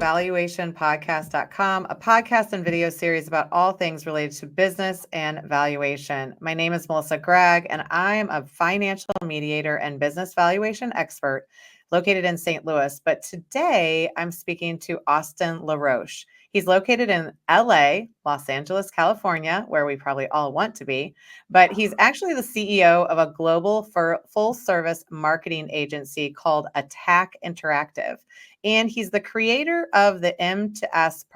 valuationpodcast.com, a podcast and video series about all things related to business and valuation. My name is Melissa Gragg, and I am a financial mediator and business valuation expert located in St. Louis. But today I'm speaking to Austin LaRoche. He's located in LA, Los Angeles, California, where we probably all want to be. But he's actually the CEO of a global full service marketing agency called ATAK Interactive. And he's the creator of the M2S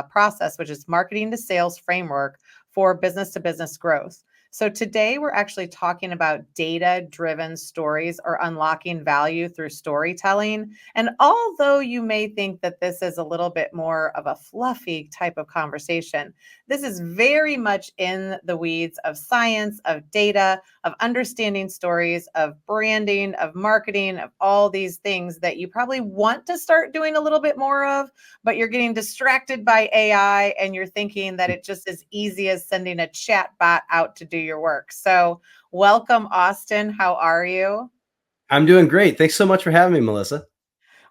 process, which is marketing to sales framework for business to business growth. So today we're actually talking about data-driven stories or unlocking value through storytelling. And although you may think that this is a little bit more of a fluffy type of conversation, this is very much in the weeds of science, of data, of understanding stories, of branding, of marketing, of all these things that you probably want to start doing a little bit more of, but you're getting distracted by AI and you're thinking that it just as easy as sending a chat bot out to do your work. So welcome, Austin. How are you? I'm doing great. Thanks so much for having me, Melissa.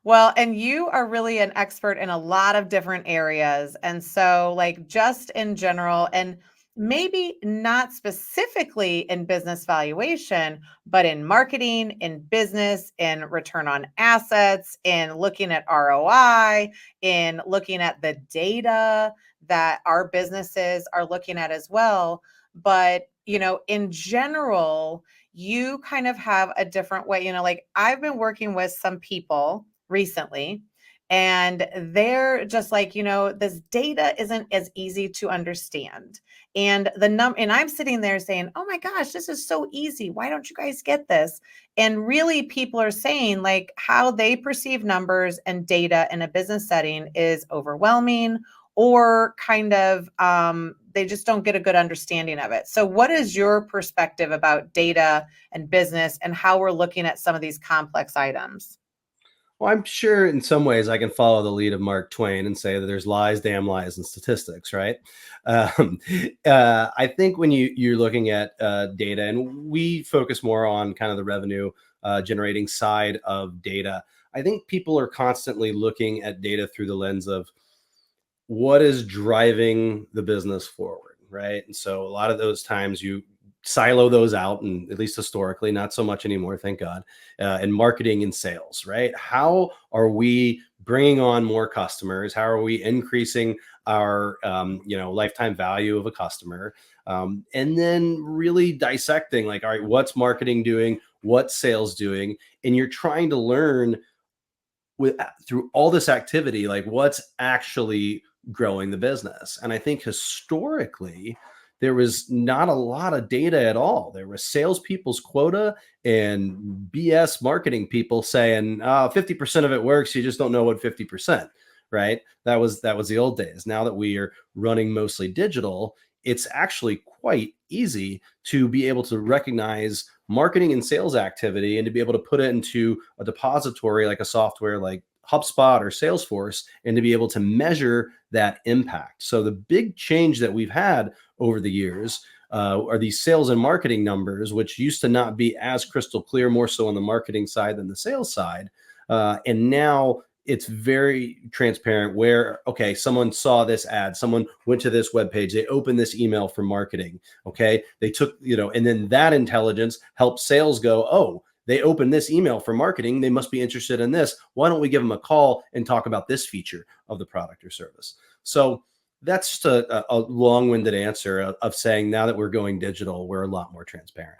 Well, and you are really an expert in a lot of different areas. And so, like, just in general, and maybe not specifically in business valuation, but in marketing, in business, in return on assets, in looking at ROI, in looking at the data that our businesses are looking at as well. But, in general, you kind of have a different way, like I've been working with some people recently, and they're just like, this data isn't as easy to understand. And and I'm sitting there saying, oh my gosh, this is so easy. Why don't you guys get this? And really, people are saying like how they perceive numbers and data in a business setting is overwhelming, or kind of they just don't get a good understanding of it. So what is your perspective about data and business and how we're looking at some of these complex items? Well, I'm sure in some ways I can follow the lead of Mark Twain and say that there's lies, damn lies, and statistics, right? Um, I think when you're looking at data, and we focus more on kind of the revenue generating side of data, I think people are constantly looking at data through the lens of what is driving the business forward, right? And so a lot of those times you silo those out, and at least historically, not so much anymore, thank God, in marketing and sales, right? How are we bringing on more customers? How are we increasing our lifetime value of a customer? And then really dissecting like, all right, what's marketing doing? What's sales doing? And you're trying to learn through all this activity, like what's actually growing the business. And I think historically, there was not a lot of data at all. There was salespeople's quota and BS marketing people saying 50% of it works. You just don't know what 50%, right? That was the old days. Now that we are running mostly digital, it's actually quite easy to be able to recognize marketing and sales activity and to be able to put it into a depository like a software like HubSpot or Salesforce, and to be able to measure that impact. So the big change that we've had over the years are these sales and marketing numbers, which used to not be as crystal clear, more so on the marketing side than the sales side. And now it's very transparent where, okay, someone saw this ad, someone went to this webpage, they opened this email for marketing. Okay. They took, and then that intelligence helps sales go, oh, they opened this email for marketing. They must be interested in this. Why don't we give them a call and talk about this feature of the product or service? So that's just a long-winded answer of saying now that we're going digital, we're a lot more transparent.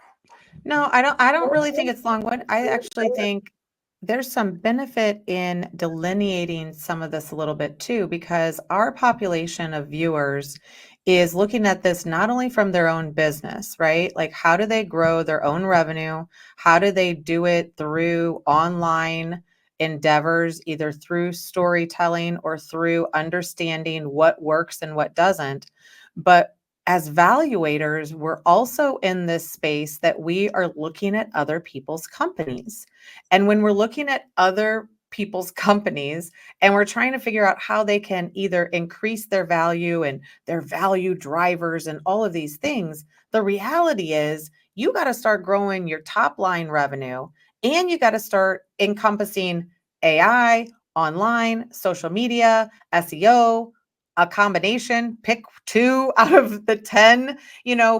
No, I don't really think it's long-winded. I actually think there's some benefit in delineating some of this a little bit too, because our population of viewers is looking at this not only from their own business, right? Like how do they grow their own revenue? How do they do it through online endeavors, either through storytelling or through understanding what works and what doesn't? But as valuators, we're also in this space that we are looking at other people's companies. And when we're looking at other people's companies and we're trying to figure out how they can either increase their value and their value drivers and all of these things, the reality is you got to start growing your top line revenue, and you got to start encompassing AI, online, social media, SEO, a combination, pick 2 out of the 10,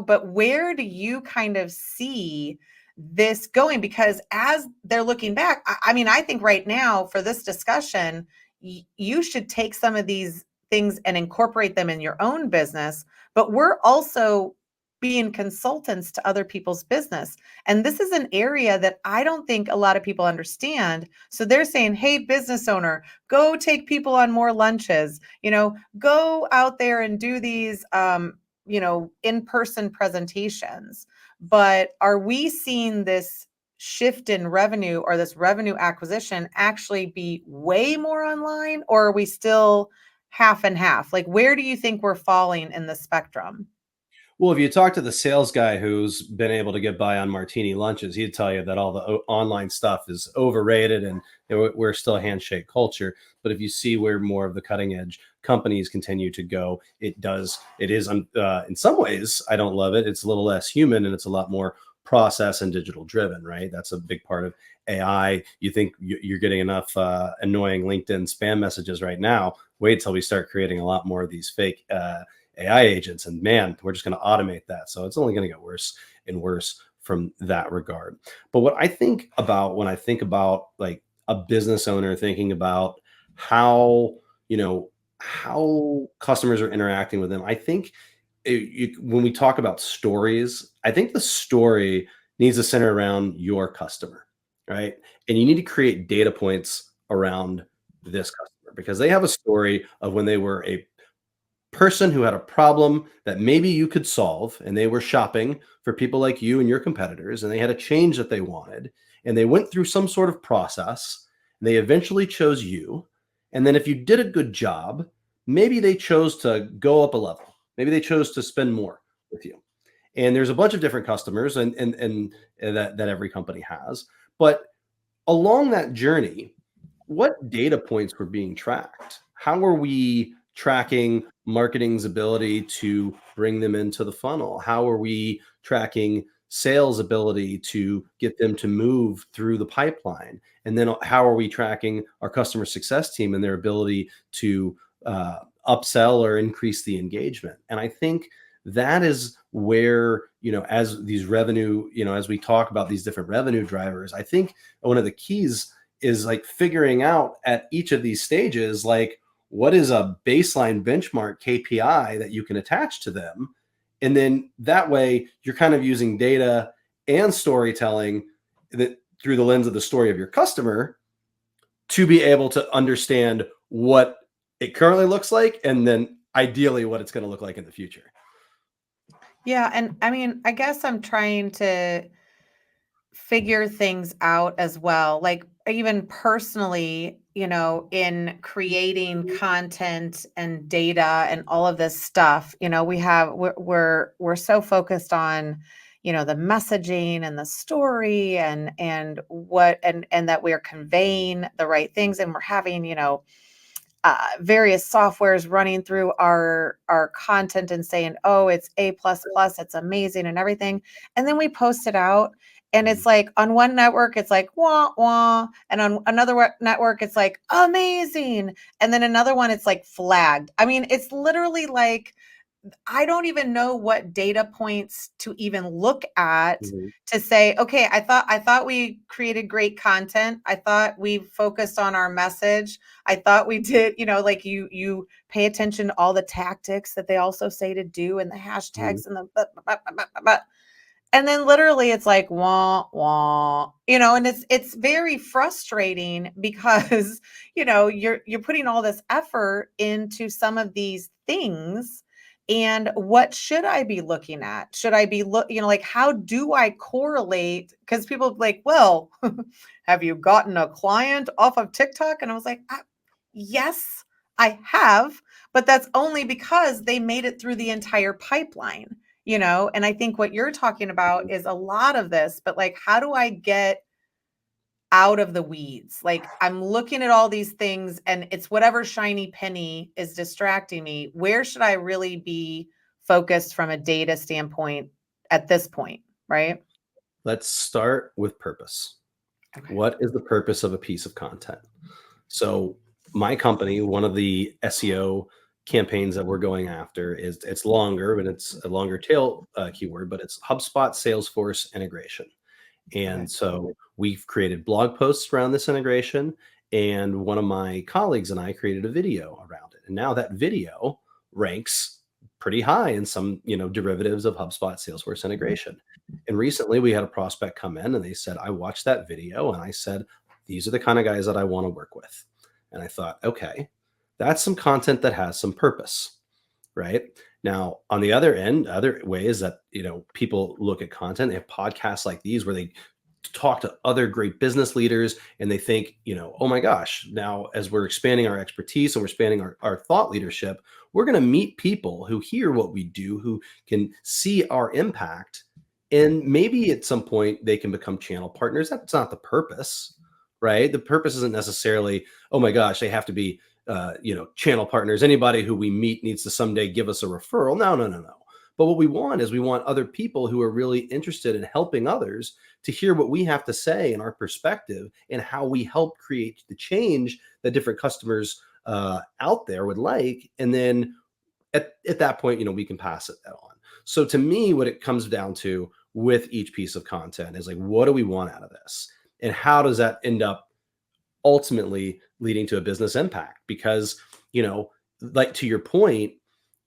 but where do you kind of see this going? Because as they're looking back, I mean, I think right now for this discussion, you should take some of these things and incorporate them in your own business, but we're also being consultants to other people's business. And this is an area that I don't think a lot of people understand. So they're saying, hey, business owner, go take people on more lunches, go out there and do these, in-person presentations. But are we seeing this shift in revenue or this revenue acquisition actually be way more online, or are we still half and half? Like, where do you think we're falling in the spectrum? Well, if you talk to the sales guy who's been able to get by on martini lunches, he'd tell you that all the online stuff is overrated and we're still a handshake culture. But if you see where more of the cutting edge companies continue to go, it is in some ways, I don't love it. It's a little less human and it's a lot more process and digital driven, right? That's a big part of AI. You think you're getting enough annoying LinkedIn spam messages right now. Wait till we start creating a lot more of these fake AI agents, and man, we're just going to automate that. So it's only going to get worse and worse from that regard. But what I think about when I think about like a business owner thinking about how, how customers are interacting with them, I think when we talk about stories, I think the story needs to center around your customer, right? And you need to create data points around this customer because they have a story of when they were a person who had a problem that maybe you could solve and they were shopping for people like you and your competitors and they had a change that they wanted and they went through some sort of process and they eventually chose you, and then if you did a good job, maybe they chose to go up a level, maybe they chose to spend more with you. And there's a bunch of different customers and that every company has, but along that journey, what data points were being tracked? How are we tracking marketing's ability to bring them into the funnel? How are we tracking sales ability to get them to move through the pipeline? And then how are we tracking our customer success team and their ability to upsell or increase the engagement? And I think that is where, as these revenue, as we talk about these different revenue drivers, I think one of the keys is like figuring out at each of these stages, like what is a baseline benchmark KPI that you can attach to them. And then that way you're kind of using data and storytelling that through the lens of the story of your customer to be able to understand what it currently looks like and then ideally what it's going to look like in the future. Yeah. And I mean, I guess I'm trying to figure things out as well. Like even personally, in creating content and data and all of this stuff, we're so focused on, the messaging and the story and that we're conveying the right things, and we're having, various softwares running through our content and saying, oh, it's A++, it's amazing and everything. And then we post it out and it's like on one network, it's like, wah, wah. And on another network, it's like, amazing. And then another one, it's like flagged. I mean, it's literally like, I don't even know what data points to even look at Mhm. to say, okay, I thought we created great content. I thought we focused on our message. I thought we did, like you pay attention to all the tactics that they also say to do and the Mhm. hashtags and and then literally it's like wah wah, and it's very frustrating because you're putting all this effort into some of these things. And what should I be looking at? Should I be like, how do I correlate? Because people are like, well, have you gotten a client off of TikTok? And I was like, yes, I have, but that's only because they made it through the entire pipeline, and I think what you're talking about is a lot of this, but like, how do I get out of the weeds? Like, I'm looking at all these things and it's whatever shiny penny is distracting me. Where should I really be focused from a data standpoint at this point? Right. Let's start with purpose. Okay. What is the purpose of a piece of content? So my company, one of the SEO campaigns that we're going after is it's longer, and it's a longer tail keyword, but it's HubSpot Salesforce integration. Okay. And so we've created blog posts around this integration. And one of my colleagues and I created a video around it. And now that video ranks pretty high in some, derivatives of HubSpot Salesforce integration. And recently we had a prospect come in and they said, I watched that video and I said, these are the kind of guys that I want to work with. And I thought, okay, that's some content that has some purpose, right? Now, on the other end, other ways that, people look at content, they have podcasts like these where they talk to other great business leaders and they think, oh my gosh, now as we're expanding our expertise and we're expanding our thought leadership, we're going to meet people who hear what we do, who can see our impact. And maybe at some point they can become channel partners. That's not the purpose, right? The purpose isn't necessarily, oh my gosh, they have to be channel partners. Anybody who we meet needs to someday give us a referral. No, no, no, no. But what we want is we want other people who are really interested in helping others to hear what we have to say and our perspective and how we help create the change that different customers out there would like. And then at that point, we can pass it on. So to me, what it comes down to with each piece of content is like, what do we want out of this? And how does that end up ultimately leading to a business impact? Because, like to your point,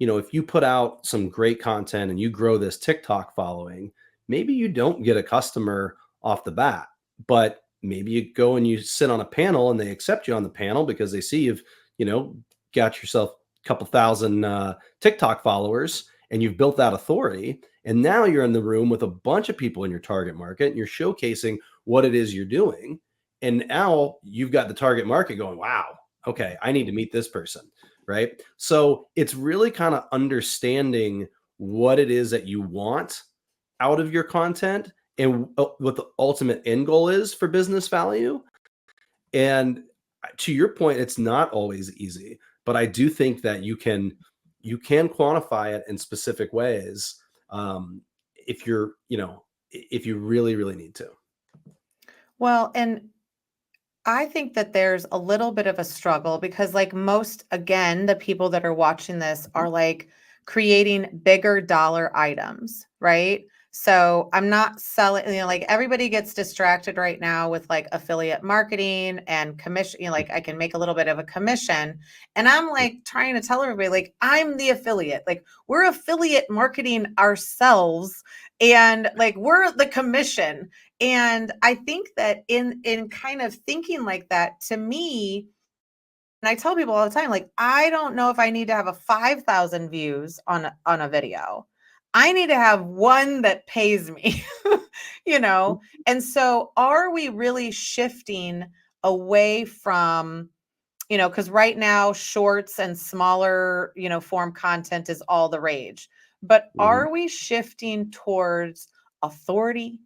if you put out some great content and you grow this TikTok following, maybe you don't get a customer off the bat, but maybe you go and you sit on a panel and they accept you on the panel because they see you've, got yourself a couple thousand TikTok followers and you've built that authority. And now you're in the room with a bunch of people in your target market and you're showcasing what it is you're doing. And now you've got the target market going, wow, okay, I need to meet this person, right? So it's really kind of understanding what it is that you want out of your content and what the ultimate end goal is for business value. And to your point, it's not always easy, but I do think that you can quantify it in specific ways if if you really, really need to. Well, and I think that there's a little bit of a struggle because, like most, again, the people that are watching this are like creating bigger dollar items, right? So I'm not selling, like everybody gets distracted right now with like affiliate marketing and commission, like I can make a little bit of a commission. And I'm like trying to tell everybody, like, I'm the affiliate, like we're affiliate marketing ourselves and like we're the commission. And I think that in kind of thinking like that, to me, and I tell people all the time, like, I don't know if I need to have a 5,000 views on a video. I need to have one that pays me, you know? And so are we really shifting away from, because right now shorts and smaller, form content is all the rage. But Mhm. are we shifting towards authority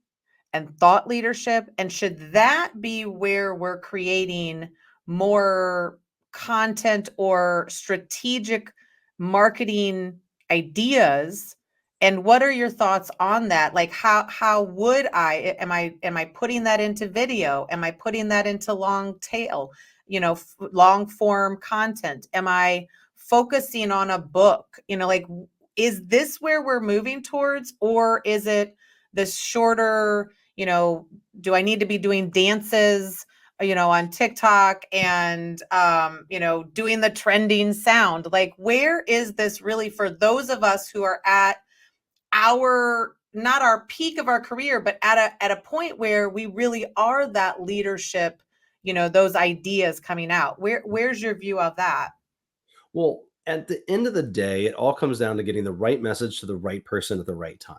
and thought leadership? And should that be where we're creating more content or strategic marketing ideas? And what are your thoughts on that? Like how would am I putting that into video? Am I putting that into long tail, long form content? Am I focusing on a book? Like, is this where we're moving towards, or is it this shorter, do I need to be doing dances, on TikTok and, doing the trending sound? Like, where is this really for those of us who are at not our peak of our career, but at a point where we really are that leadership, those ideas coming out? Where's your view of that? Well, at the end of the day, it all comes down to getting the right message to the right person at the right time.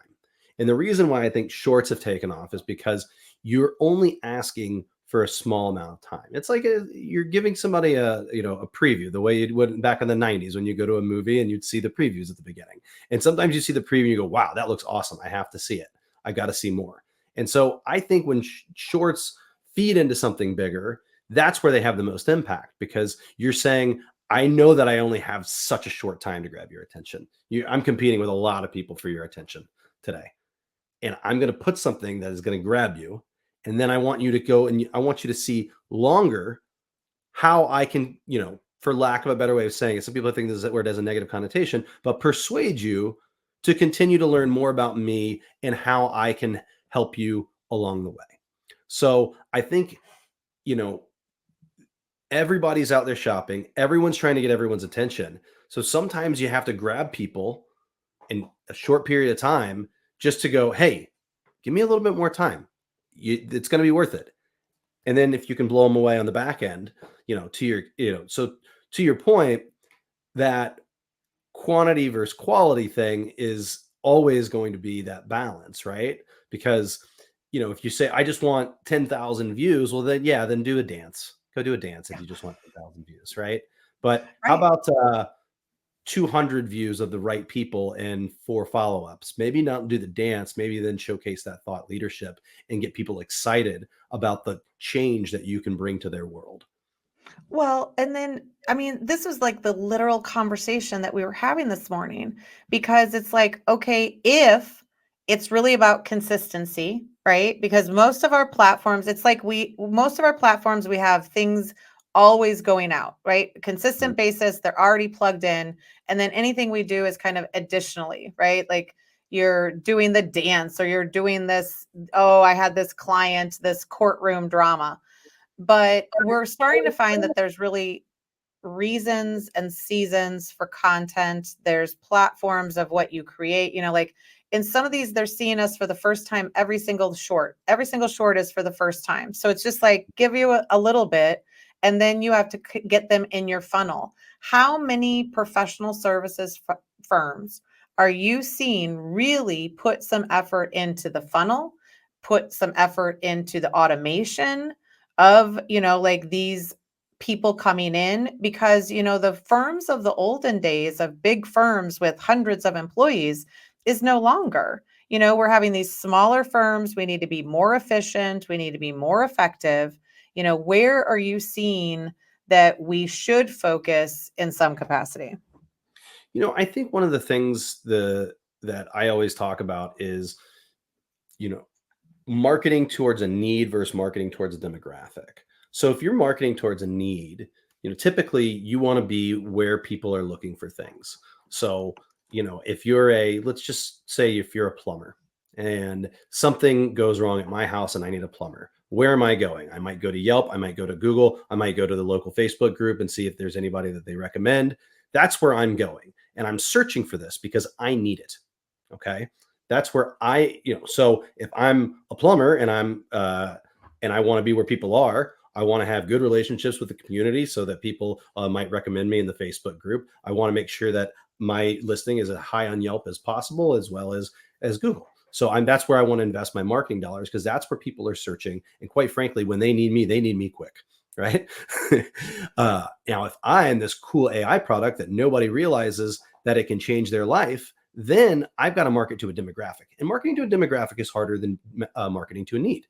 And the reason why I think shorts have taken off is because you're only asking for a small amount of time. It's like you're giving somebody a preview the way you would back in the 90s when you go to a movie and you'd see the previews at the beginning. And sometimes you see the preview and you go, wow, that looks awesome. I have to see it. I got to see more. And so I think when shorts feed into something bigger, that's where they have the most impact because you're saying, I know that I only have such a short time to grab your attention. I'm competing with a lot of people for your attention today. And I'm going to put something that is going to grab you. And then I want you to go and I want you to see longer how I can, for lack of a better way of saying it, some people think this word has a negative connotation, but persuade you to continue to learn more about me and how I can help you along the way. So I think, you know, everybody's out there shopping, everyone's trying to get everyone's attention. So sometimes you have to grab people in a short period of time just to go, hey, give me a little bit more time. It's going to be worth it. And then if you can blow them away on the back end, so to your point, that quantity versus quality thing is always going to be that balance, right? Because, if you say, I just want 10,000 views, well, then, yeah, then do a dance. Go do a dance if Yeah. you just want 10,000 views, right? But how Right. about 200 views of the right people and 4 follow-ups? Maybe not do the dance, maybe then showcase that thought leadership and get people excited about the change that you can bring to their world. Well, and then, I mean, this was like the literal conversation that we were having this morning because it's like, okay, if it's really about consistency, right? Because most of our platforms, it's like most of our platforms, we have things always going out, right? Mhm. Consistent basis, they're already plugged in. And then anything we do is kind of additionally, right? Like you're doing the dance or you're doing this, oh, I had this client, this courtroom drama, but we're starting to find that there's really reasons and seasons for content. There's platforms of what you create, like in some of these, they're seeing us for the first time. Every single short is for the first time. So it's just like give you a little bit and then you have to get them in your funnel. How many professional services firms are you seeing really put some effort into the funnel, put some effort into the automation of, like these people coming in? Because, the firms of the olden days of big firms with hundreds of employees is no longer. We're having these smaller firms. We need to be more efficient. We need to be more effective. Where are you seeing that we should focus in some capacity? I think one of the things that I always talk about is, you know, marketing towards a need versus marketing towards a demographic. So if you're marketing towards a need, typically you want to be where people are looking for things. So, if let's just say if you're a plumber and something goes wrong at my house and I need a plumber, where am I going? I might go to Yelp, I might go to Google, I might go to the local Facebook group and see if there's anybody that they recommend. That's where I'm going. And I'm searching for this because I need it. Okay. That's where so if I'm a plumber and I want to be where people are, I want to have good relationships with the community so that people might recommend me in the Facebook group. I want to make sure that my listing is as high on Yelp as possible, as well as Google. So that's where I want to invest my marketing dollars, because that's where people are searching. And quite frankly, when they need me quick, right? Now, if I am this cool AI product that nobody realizes that it can change their life, then I've got to market to a demographic. And marketing to a demographic is harder than marketing to a need.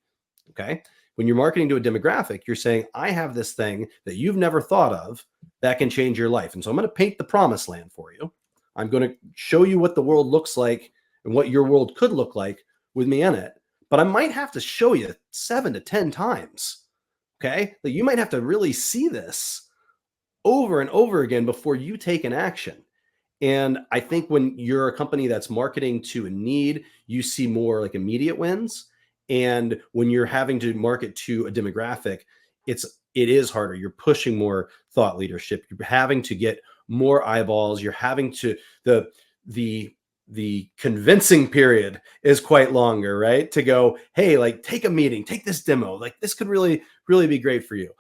Okay. When you're marketing to a demographic, you're saying, I have this thing that you've never thought of that can change your life. And so I'm going to paint the promised land for you. I'm going to show you what the world looks like and what your world could look like with me in it. But I might have to show you 7 to 10 times. Okay. Like you might have to really see this over and over again before you take an action. And I think when you're a company that's marketing to a need, you see more like immediate wins. And when you're having to market to a demographic, it is harder. You're pushing more thought leadership. You're having to get more eyeballs. You're having to the the convincing period is quite longer, right? To go, hey, like take a meeting, take this demo. Like this could really be great for you.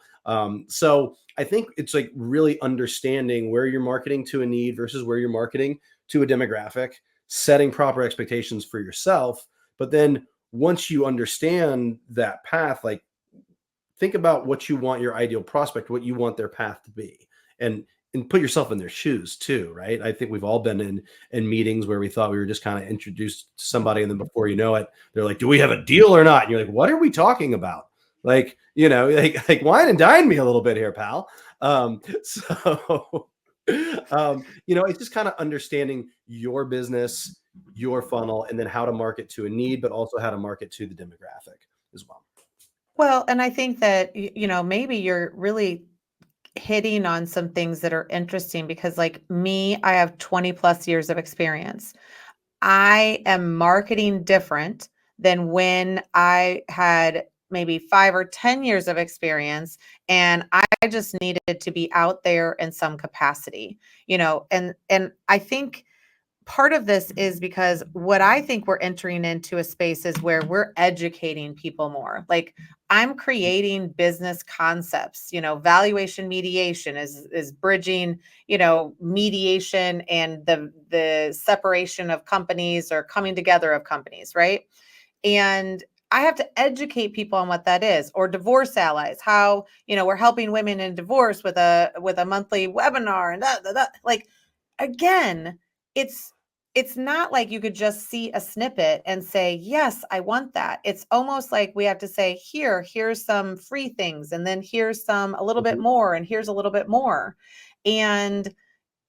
So I think it's like really understanding where you're marketing to a need versus where you're marketing to a demographic, setting proper expectations for yourself. But then once you understand that path, like think about what you want your ideal prospect, what you want their path to be. And put yourself in their shoes too, right? I think we've all been in meetings where we thought we were just kind of introduced to somebody, and then before you know it, they're like, "Do we have a deal or not?" And you're like, "What are we talking about?" Like, like wine and dine me a little bit here, pal. So, it's just kind of understanding your business, your funnel, and then how to market to a need, but also how to market to the demographic as well. Well, and I think that, maybe you're really hitting on some things that are interesting because, like me, I have 20 plus years of experience. I am marketing different than when I had maybe 5 or 10 years of experience and I just needed to be out there in some capacity, and I think part of this is because what I think we're entering into a space is where we're educating people more. Like I'm creating business concepts, valuation mediation is bridging, mediation and the separation of companies or coming together of companies, right? And I have to educate people on what that is, or divorce allies, how, we're helping women in divorce with a monthly webinar and like again, it's not like you could just see a snippet and say, yes, I want that. It's almost like we have to say, here's some free things, and then here's some a little bit Mhm. more, and here's a little bit more. And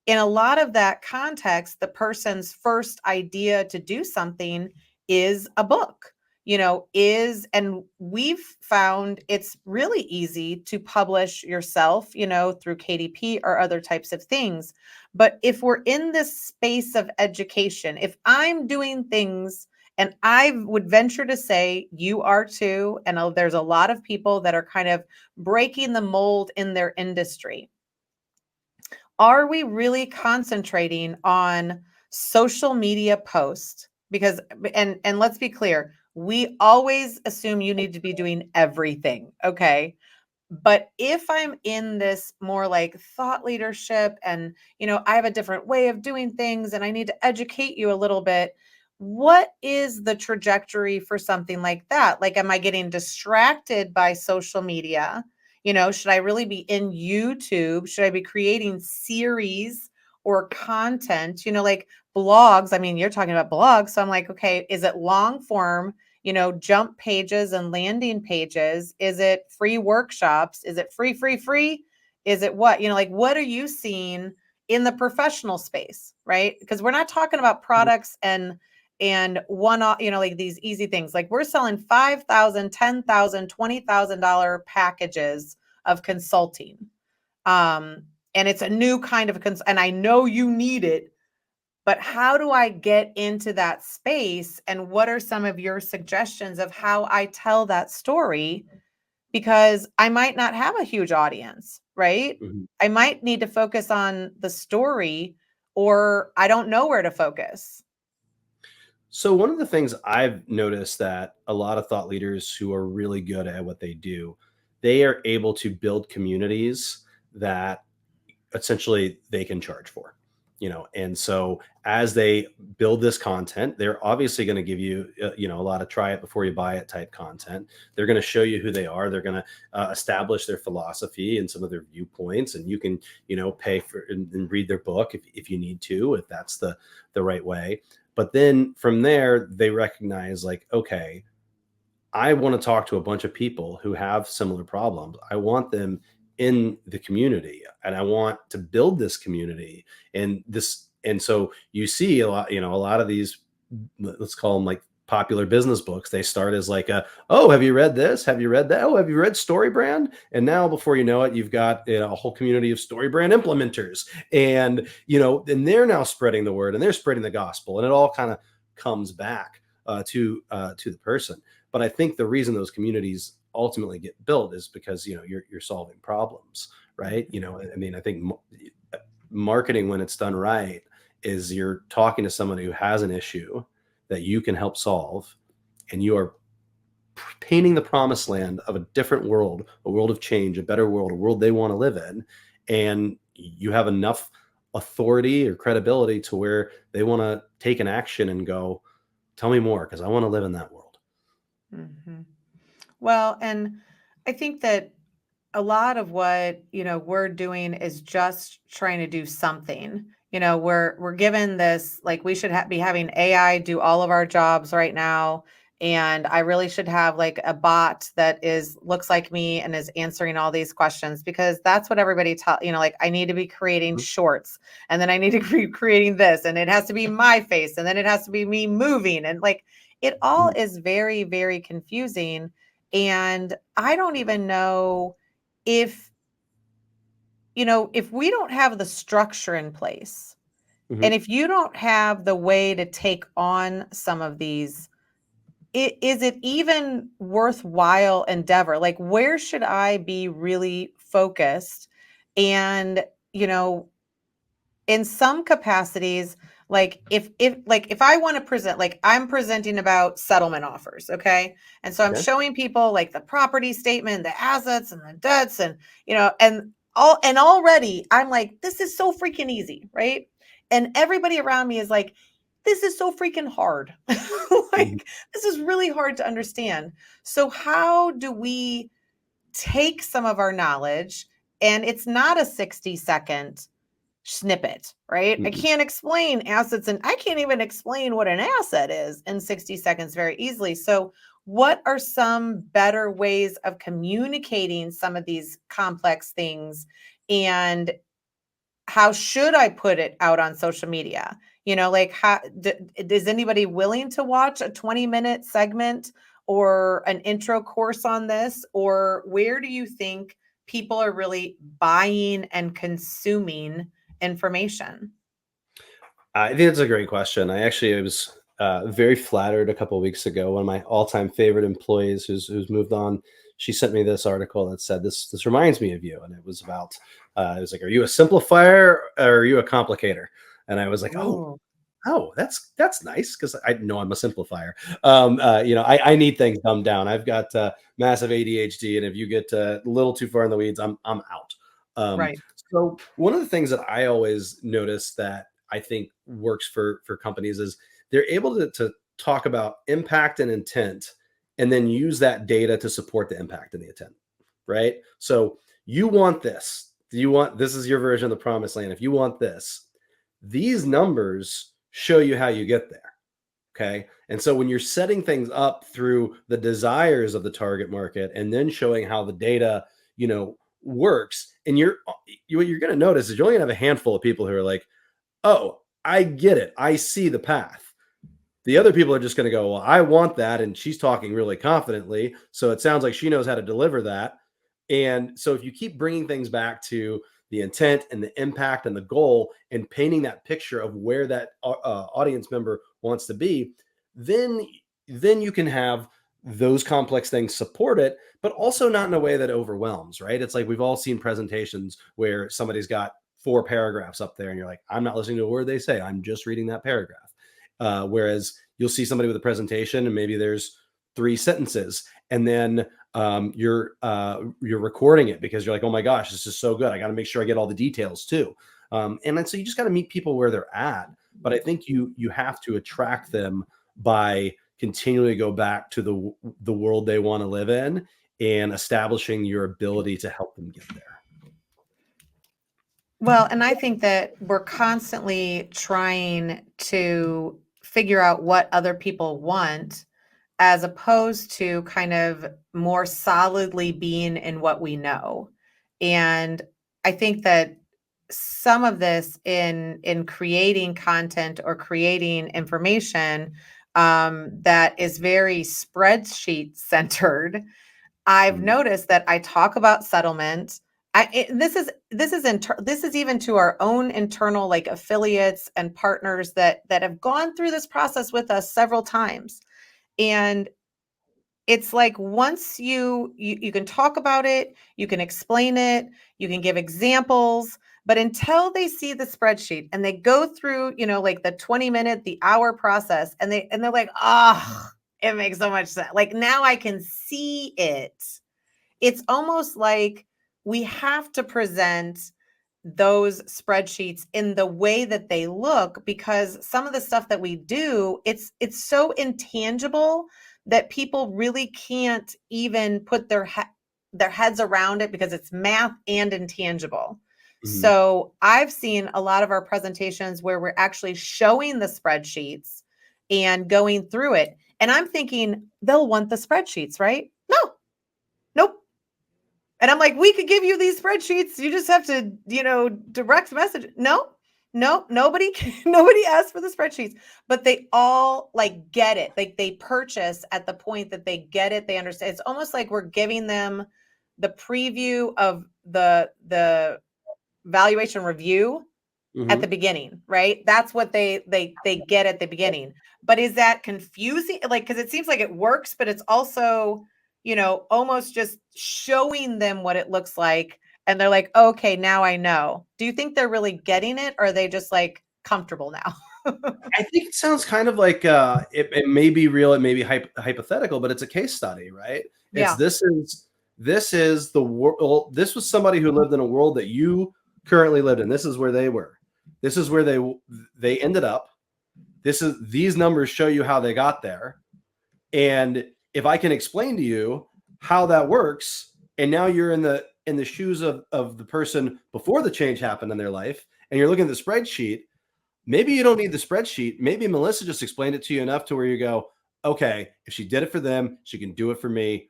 in a lot of that context, the person's first idea to do something is a book, and we've found it's really easy to publish yourself, through KDP or other types of things. But if we're in this space of education, if I'm doing things, and I would venture to say you are too, and there's a lot of people that are kind of breaking the mold in their industry, are we really concentrating on social media posts? Because and let's be clear, we always assume you need to be doing everything, okay? But if I'm in this more like thought leadership and, I have a different way of doing things and I need to educate you a little bit, what is the trajectory for something like that? Like, am I getting distracted by social media? Should I really be in YouTube? Should I be creating series or content? Like blogs. I mean, you're talking about blogs. So I'm like, okay, is it long form? Jump pages and landing pages? Is it free workshops? Is it free? Is it what? Like what are you seeing in the professional space, right? Because we're not talking about products and one, like these easy things. Like we're selling $5,000, $10,000, $20,000 packages of consulting. And it's a new kind of and I know you need it, but how do I get into that space? And what are some of your suggestions of how I tell that story? Because I might not have a huge audience, right? Mhm. I might need to focus on the story, or I don't know where to focus. So one of the things I've noticed that a lot of thought leaders who are really good at what they do, they are able to build communities that essentially they can charge for, and so as they build this content, they're obviously going to give you a lot of try it before you buy it type content. They're going to show you who they are. They're going to establish their philosophy and some of their viewpoints, and you can pay for and read their book if you need to, if that's the right way. But then from there they recognize, like, okay, I want to talk to a bunch of people who have similar problems. I want them in the community, and I want to build this community. And so you see a lot, a lot of these, let's call them like popular business books. They start as like oh, have you read this? Have you read that? Oh, have you read Story Brand? And now before you know it, you've got a whole community of Story Brand implementers. And, and they're now spreading the word and they're spreading the gospel, and it all kind of comes back to the person. But I think the reason those communities ultimately get built is because you're solving problems, right? I mean, I think marketing, when it's done right, is you're talking to someone who has an issue that you can help solve, and you are painting the promised land of a different world, a world of change, a better world, a world they want to live in. And you have enough authority or credibility to where they want to take an action and go, tell me more, because I want to live in that world. Mm-hmm. Well, and I think that a lot of what, we're doing is just trying to do something. We're given this, like we should be having AI do all of our jobs right now, and I really should have like a bot that looks like me and is answering all these questions, because that's what everybody like I need to be creating Mhm. shorts, and then I need to be creating this, and it has to be my face, and then it has to be me moving, and like it all Mhm. is very, very confusing. And I don't even know if if we don't have the structure in place, Mhm. and if you don't have the way to take on some of these, is it even worthwhile endeavor? Like, where should I be really focused? And, in some capacities, like if I want to present, like I'm presenting about settlement offers, okay, and so I'm Okay. showing people like the property statement, the assets and the debts, and and already I'm like, this is so freaking easy, right? And everybody around me is like, this is so freaking hard. Mhm. Like, this is really hard to understand. So how do we take some of our knowledge, and it's not a 60-second snippet, right? I Mhm. can't explain assets, and I can't even explain what an asset is in 60 seconds very easily. So, what are some better ways of communicating some of these complex things? And how should I put it out on social media? Like, is anybody willing to watch a 20-minute segment or an intro course on this? Or where do you think people are really buying and consuming information? I think that's a great question. I was very flattered a couple of weeks ago. One of my all-time favorite employees, who's moved on, she sent me this article that said, "This reminds me of you," and it was about. It was like, "Are you a simplifier or are you a complicator?" And I was like, "Oh, Oh, that's nice," because I know I'm a simplifier. I need things dumbed down. I've got massive ADHD, and if you get a little too far in the weeds, I'm out. Um, right. so one of the things that I always notice that I think works for companies is they're able to talk about impact and intent, and then use that data to support the impact and the intent. Right. So you want this. Do you want this is your version of the promised land? If you want this, these numbers show you how you get there. Okay. And so when you're setting things up through the desires of the target market and then showing how the data, works, and what you're going to notice is you're only going to have a handful of people who are like, oh, I get it. I see the path. The other people are just going to go, well, I want that. And she's talking really confidently. So it sounds like she knows how to deliver that. And so if you keep bringing things back to the intent and the impact and the goal and painting that picture of where that audience member wants to be, then you can have those complex things support it, but also not in a way that overwhelms, right? It's like we've all seen presentations where somebody's got 4 paragraphs up there and you're like, I'm not listening to a word they say. I'm just reading that paragraph. Whereas you'll see somebody with a presentation and maybe there's 3 sentences, and then you're recording it because you're like, oh my gosh, this is so good. I got to make sure I get all the details too. And then so you just got to meet people where they're at. But I think you have to attract them by continually go back to the world they want to live in and establishing your ability to help them get there. Well, and I think that we're constantly trying to figure out what other people want, as opposed to kind of more solidly being in what we know. And I think that some of this in creating content or creating information, that is very spreadsheet centered. I've Mhm. noticed that I talk about settlement. This is even to our own internal, like, affiliates and partners that have gone through this process with us several times. And it's like, once you can talk about it, you can explain it, you can give examples, but until they see the spreadsheet and they go through, like the 20-minute, the hour process, and they're like, oh, it makes so much sense. Like, now I can see it. It's almost like we have to present those spreadsheets in the way that they look, because some of the stuff that we do, it's so intangible that people really can't even put their heads around it, because it's math and intangible. Mhm. So I've seen a lot of our presentations where we're actually showing the spreadsheets and going through it, and I'm thinking they'll want the spreadsheets, right? No, nope. And I'm like, we could give you these spreadsheets. You just have to, direct message. No, no, nobody, nobody asked for the spreadsheets, but they all like get it. Like, they purchase at the point that they get it. They understand. It's almost like we're giving them the preview of the valuation review at the Mhm. beginning, right? That's what they get at the beginning. But is that confusing? Like, because it seems like it works, but it's also, almost just showing them what it looks like. And they're like, okay, now I know. Do you think they're really getting it, or are they just like comfortable now? I think it sounds kind of like it may be real, it may be hypothetical, but it's a case study, right? It's Yeah. this is the world. This was somebody who lived in a world that you currently lived in. This is where they were. This is where they ended up. These numbers show you how they got there. And if I can explain to you how that works, and now you're in the shoes of the person before the change happened in their life, and you're looking at the spreadsheet. Maybe you don't need the spreadsheet. Maybe Melissa just explained it to you enough to where you go, okay, if she did it for them, she can do it for me.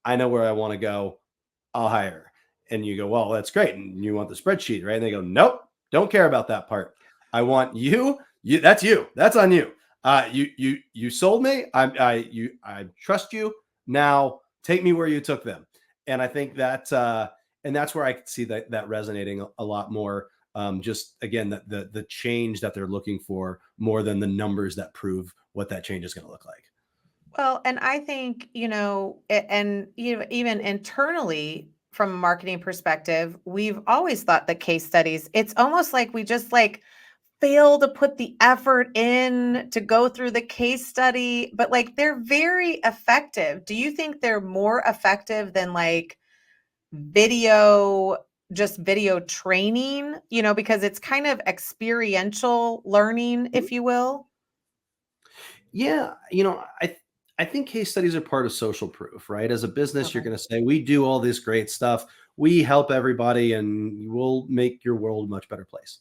I know where I want to go. I'll hire her. And you go, well, that's great. And you want the spreadsheet, right? And they go, nope, don't care about that part. I want you. That's you. That's on you. You sold me. I trust you. Now take me where you took them. And I think that, and that's where I could see that resonating a lot more. Just again, the change that they're looking for more than the numbers that prove what that change is going to look like. Well, and I think, and even internally from a marketing perspective, we've always thought that case studies, it's almost like we just like fail to put the effort in to go through the case study, but like they're very effective. Do you think they're more effective than like video, just video training, because it's kind of experiential learning, if you will? Yeah, I think case studies are part of social proof, right? As a business, you're Okay. going to say, we do all this great stuff. We help everybody and we'll make your world a much better place.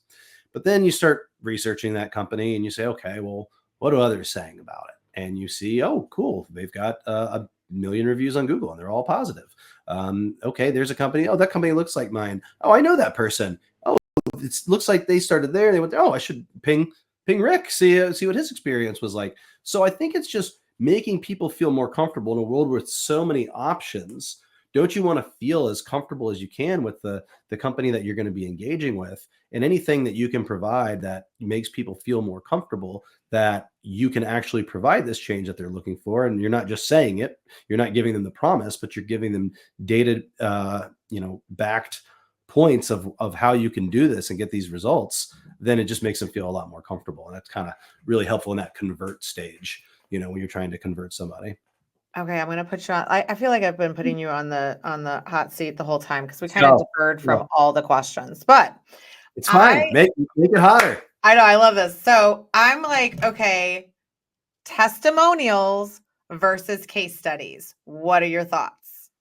But then you start researching that company and you say, okay, well, what are others saying about it? And you see, oh, cool. They've got a million reviews on Google and they're all positive. Okay, there's a company. Oh, that company looks like mine. Oh, I know that person. Oh, it looks like they started there. They went, oh, I should ping Rick, see what his experience was like. So I think it's just making people feel more comfortable in a world with so many options. Don't you want to feel as comfortable as you can with the company that you're going to be engaging with, and anything that you can provide that makes people feel more comfortable that you can actually provide this change that they're looking for, and you're not just saying it, you're not giving them the promise, but you're giving them data, backed points of how you can do this and get these results, then it just makes them feel a lot more comfortable. And that's kind of really helpful in that convert stage, when you're trying to convert somebody. Okay, I'm gonna put you on. I feel like I've been putting you on the hot seat the whole time because we kind of So, deferred no, from all the questions. But it's I fine. Make it hotter. I know I love this. So I'm like, okay, testimonials versus case studies. What are your thoughts?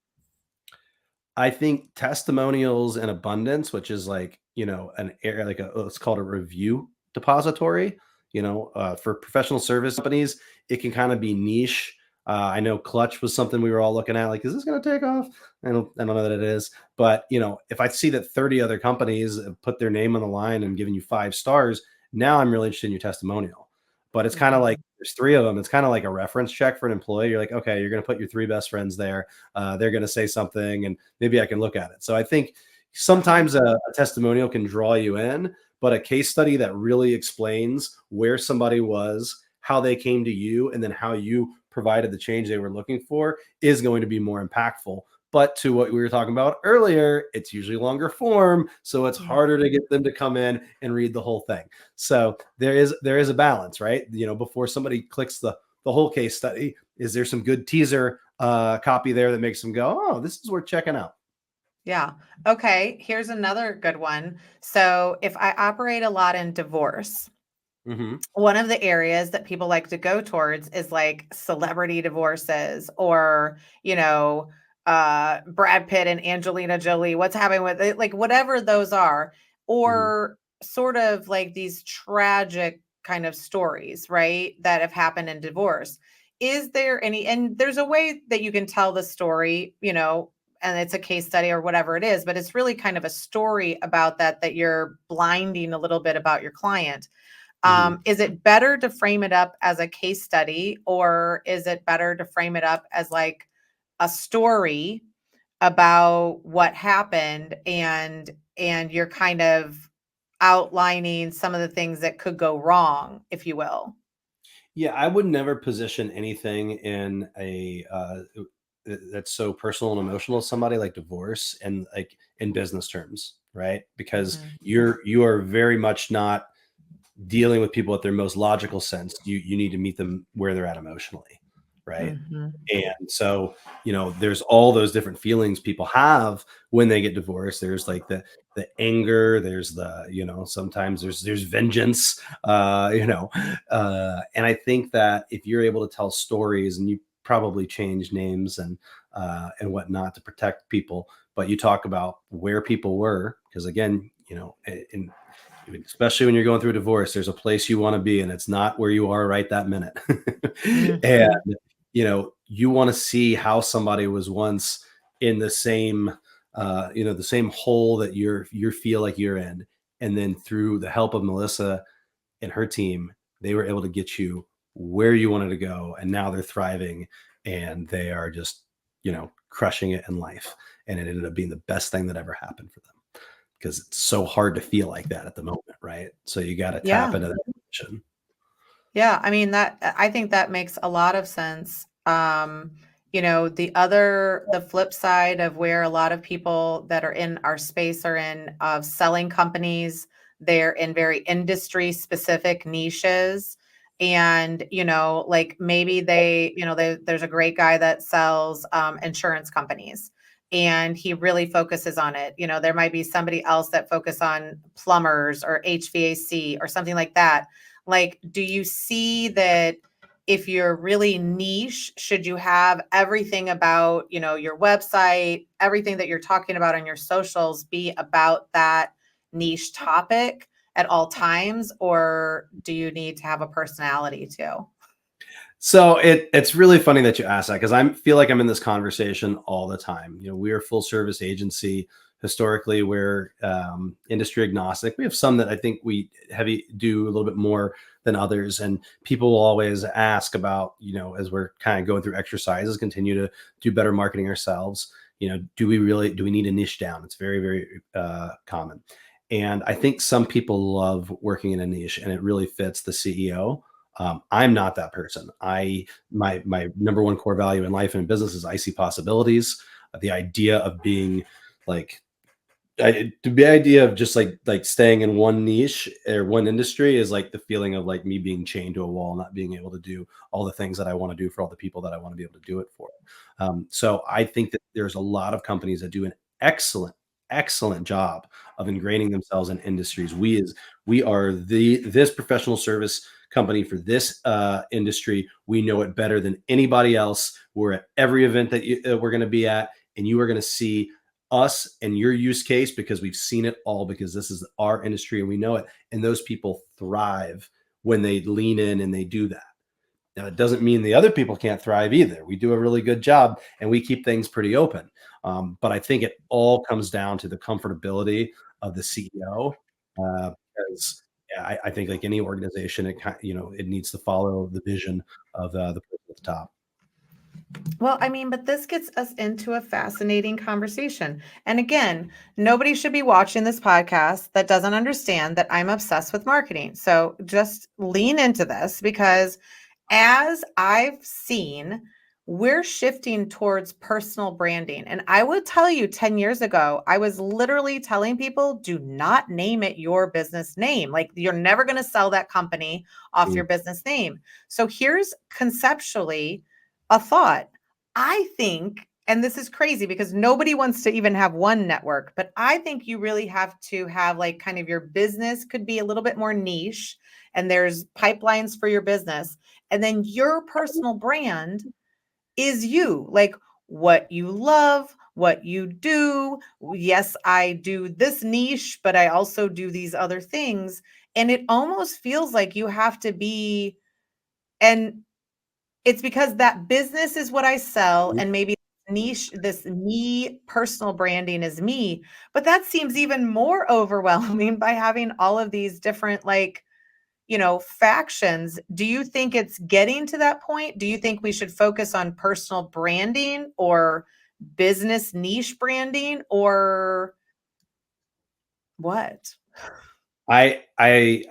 I think testimonials in abundance, which is like, an area like it's called a review depository, for professional service companies, it can kind of be niche. I know Clutch was something we were all looking at, like, is this going to take off? I don't know that it is, but if I see that 30 other companies have put their name on the line and given you 5 stars, now I'm really interested in your testimonial. But it's kind of like Mhm. there's 3 of them. It's kind of like a reference check for an employee. You're like, okay, you're going to put your 3 best friends there. They're going to say something, and maybe I can look at it. So I think sometimes a testimonial can draw you in, but a case study that really explains where somebody was, how they came to you, and then how you provided the change they were looking for is going to be more impactful. But to what we were talking about earlier, it's usually longer form, so it's Mhm. harder to get them to come in and read the whole thing. So there is a balance, right? Before somebody clicks the whole case study, is there some good teaser copy there that makes them go, oh, this is worth checking out? Yeah. Okay, here's another good one. So if I operate a lot in divorce, Hmm. one of the areas that people like to go towards is like celebrity divorces or, Brad Pitt and Angelina Jolie, what's happening with it, like whatever those are, Hmm. or sort of like these tragic kind of stories, right, that have happened in divorce. Is there any, and there's a way that you can tell the story, and it's a case study or whatever it is, but it's really kind of a story about that you're blinding a little bit about your client. Hmm. Is it better to frame it up as a case study, or is it better to frame it up as like a story about what happened? And and you're kind of outlining some of the things that could go wrong, if you will. Yeah, I would never position anything in a that's so personal and emotional to somebody like divorce and like in business terms, right? Because Mhm. you are very much not dealing with people at their most logical sense. You need to meet them where they're at emotionally, right? Mhm. And so, there's all those different feelings people have when they get divorced. There's like the anger, there's the, sometimes there's vengeance, and I think that if you're able to tell stories, and you probably change names and whatnot to protect people, but you talk about where people were, because again, in especially when you're going through a divorce, there's a place you want to be, and it's not where you are right that minute. And Mhm. you want to see how somebody was once in the same the same hole that you feel like you're in, and then through the help of Melissa and her team, they were able to get you where you wanted to go, and now they're thriving, and they are just crushing it in life, and it ended up being the best thing that ever happened for them, because it's so hard to feel like that at the moment, right? So you got to tap Yeah. into that emotion. Yeah, I mean I think that makes a lot of sense. The flip side of where a lot of people that are in our space are in of selling companies, they're in very industry specific niches. And, like maybe there's a great guy that sells insurance companies and he really focuses on it. There might be somebody else that focus on plumbers or HVAC or something like that. Like, do you see that if you're really niche, should you have everything about, your website, everything that you're talking about on your socials be about that niche topic at all times? Or do you need to have a personality too? So it's really funny that you asked that, because I feel like I'm in this conversation all the time. We are a full service agency. Historically, we're industry agnostic. We have some that I think we do a little bit more than others, and people will always ask about, as we're kind of going through exercises, continue to do better marketing ourselves. Do we need a niche down? It's very, very common, and I think some people love working in a niche, and it really fits the CEO. I'm not that person. My number one core value in life and in business is I see possibilities. The idea of being like the idea of just like staying in one niche or one industry is like the feeling of like me being chained to a wall, not being able to do all the things that I want to do for all the people that I want to be able to do it for. So I think that there's a lot of companies that do an excellent job of ingraining themselves in industries. We are this professional service company for this industry. We know it better than anybody else. We're at every event that we're going to be at, and you are going to see us and your use case, because we've seen it all, because this is our industry and we know it. And those people thrive when they lean in and they do that. Now, it doesn't mean the other people can't thrive either. We do a really good job and we keep things pretty open. But I think it all comes down to the comfortability of the CEO. Because yeah, I think like any organization, it needs to follow the vision of the person at the top. Well, I mean, but this gets us into a fascinating conversation. And again, nobody should be watching this podcast that doesn't understand that I'm obsessed with marketing. So just lean into this because as I've seen, we're shifting towards personal branding. And I would tell you 10 years ago, I was literally telling people do not name it your business name. Like you're never going to sell that company off Mm. your business name. So here's conceptually a thought. I think, and this is crazy because nobody wants to even have one network, but I think you really have to have like kind of your business could be a little bit more niche and there's pipelines for your business. And then your personal brand is you, like what you love, what you do. Yes, I do this niche, but I also do these other things. And it almost feels like you have to be, and it's because that business is what I sell, and maybe niche, this me personal branding is me, but that seems even more overwhelming by having all of these different like, factions. Do you think it's getting to that point? Do you think we should focus on personal branding or business niche branding, or What? I